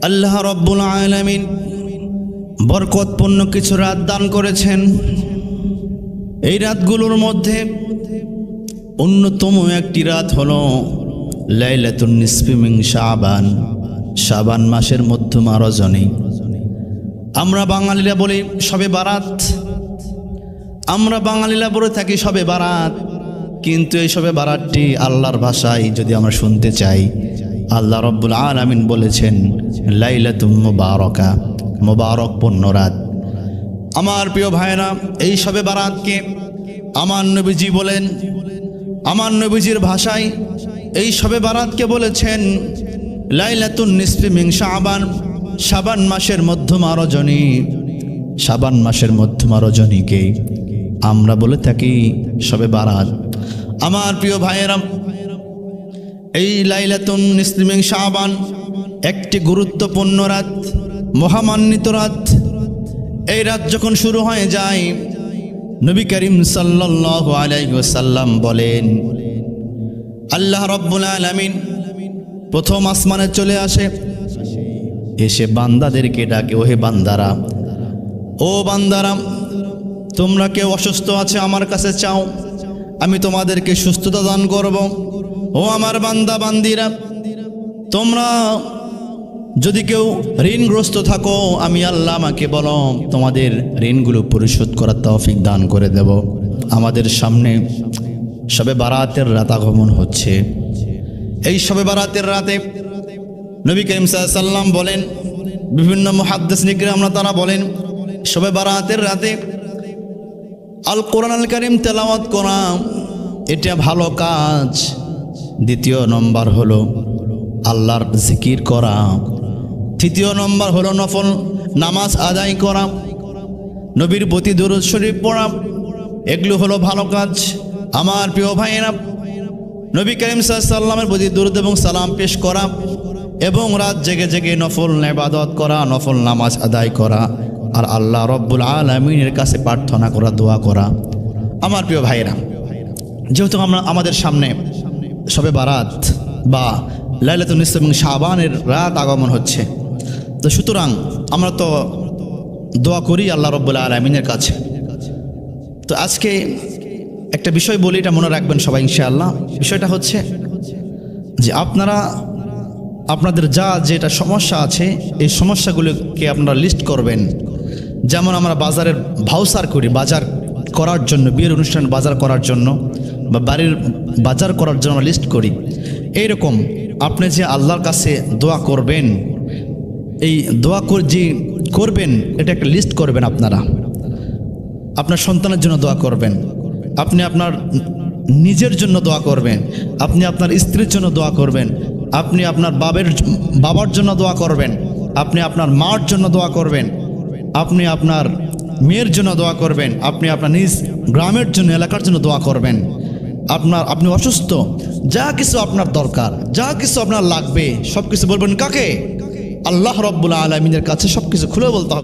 আল্লাহ রব্বুল আলামিন বরকতপূর্ণ কিছু রাত দান করেছেন। এই রাতগুলোর মধ্যে অন্যতম একটি রাত হলো লাইলাতুন নিসফি মিন শাবান, শাবান মাসের মধ্যমা রজনী। আমরা বাঙালিরা বলি শবে বারাত, আমরা বাঙালিরা বলে থাকি শবে বারাত, কিন্তু এই শবে বারাতটি আল্লাহর ভাষায় যদি আমরা শুনতে চাই, আল্লাহ রব্বুল আলামিন বলেছেন লাইলাতুম মুবারাকা, মুবারকপূর্ণ রাত। আমার প্রিয় ভাইরা, এই শবে বারাতকে আমার নবীজি বলেন, আমার নবীজির ভাষায় এই শবে বারাতকে বলেছেন লাইলাতুন নিসফি মিন শাবান, শাবান মাসের মধ্যমা রজনী। শাবান মাসের মধ্যমা রজনীকে আমরা বলে থাকি শবে বারাত। আমার প্রিয় ভাইয়েরা, এই লাইলাতুন নিসফি মিন শাবান একটি গুরুত্বপূর্ণ রাত, মহামান্বিত রাত। এই রাত যখন শুরু হয়ে যায়, নবী করিম সাল্লাল্লাহু আলাইহি ওয়াসাল্লাম বলেন, আল্লাহ রব্বুল আলামিন প্রথম আসমানে চলে আসে, এসে বান্দাদেরকে ডাকে, ওহে বান্দারা, ও বান্দারা, তোমরা কেউ অসুস্থ আছে আমার কাছে চাও, আমি তোমাদেরকে সুস্থতা দান করব। ও আমার বান্দা বান্দিরা, তোমরা যদি কেউ ঋণগ্রস্ত থাকো, আমি আল্লাহ আমাকে বলো, তোমাদের ঋণগুলো পরিশোধ করার তৌফিক দান করে দেব। আমাদের সামনে শবে বারাতের রাত আগমন হচ্ছে। এই শবে বারাতের রাতে নবী করিম সাল্লাল্লাহু আলাইহি ওয়াসাল্লাম বলেন, বিভিন্ন মুহাদ্দিস নিকরামরা তারা বলেন, শবে বারাতের রাতে আল কোরআন আল কারীম তেলাওয়াত করা এটা ভালো কাজ। দ্বিতীয় নম্বর হলো আল্লাহর জিকির করা। তৃতীয় নম্বর হলো নফল নামাজ আদায় করা, নবীর প্রতি দরুদ শরীফ পড়া, এগুলো হলো ভালো কাজ। আমার প্রিয় ভাইয়েরা, নবী করিম সাল্লাল্লাহু আলাইহি ওয়াসাল্লামের প্রতি দরুদ এবং সালাম পেশ করা এবং রাত জেগে জেগে নফল ইবাদত করা, নফল নামাজ আদায় করা, আর আল্লাহ রব্বুল আলামিনের কাছে প্রার্থনা করা, দোয়া করা। আমার প্রিয় ভাইয়েরা, যেহেতু আমাদের সামনে শবে বারাত বা লাইলাতুন নিসফি মিন শাবানের রাত আগমন হচ্ছে, তো সুতরাং আমরা তো দোয়া করি আল্লাহ রব্বুল আলামিনের কাছে। তো আজকে একটা বিষয় বলি, এটা মনে রাখবেন সবাই ইনশাআল্লাহ। বিষয়টা হচ্ছে যে আপনারা আপনাদের যেটা সমস্যা আছে, এই সমস্যাগুলোকে আপনারা লিস্ট করবেন। যেমন আমরা বাজারের ভাউচার করি, বাজার করার জন্য, বিয়ের অনুষ্ঠান বাজার করার জন্য বা বাড়ির বাজার করার জন্য লিস্ট করি। এইরকম আপনি যে আল্লাহর কাছে দোয়া করবেন, এই দোয়া যে করবেন এটা একটা লিস্ট করবেন। আপনারা আপনার সন্তানের জন্য দোয়া করবেন, আপনি আপনার নিজের জন্য দোয়া করবেন, আপনি আপনার স্ত্রীর জন্য দোয়া করবেন, আপনি আপনার বাবার জন্য দোয়া করবেন, আপনি আপনার মার জন্য দোয়া করবেন, আপনি আপনার মেয়ের জন্য দোয়া করবেন, আপনি আপনার নিজ গ্রামের জন্য, এলাকার জন্য দোয়া করবেন। আপনি অসুস্থ, যা কিছু আপনার দরকার, যা কিছু আপনার লাগবে, সব কিছু বলবেন কাকে? আল্লাহ রব্বুল আলামিনের কাছে সব কিছু খুলে বলতে হবে।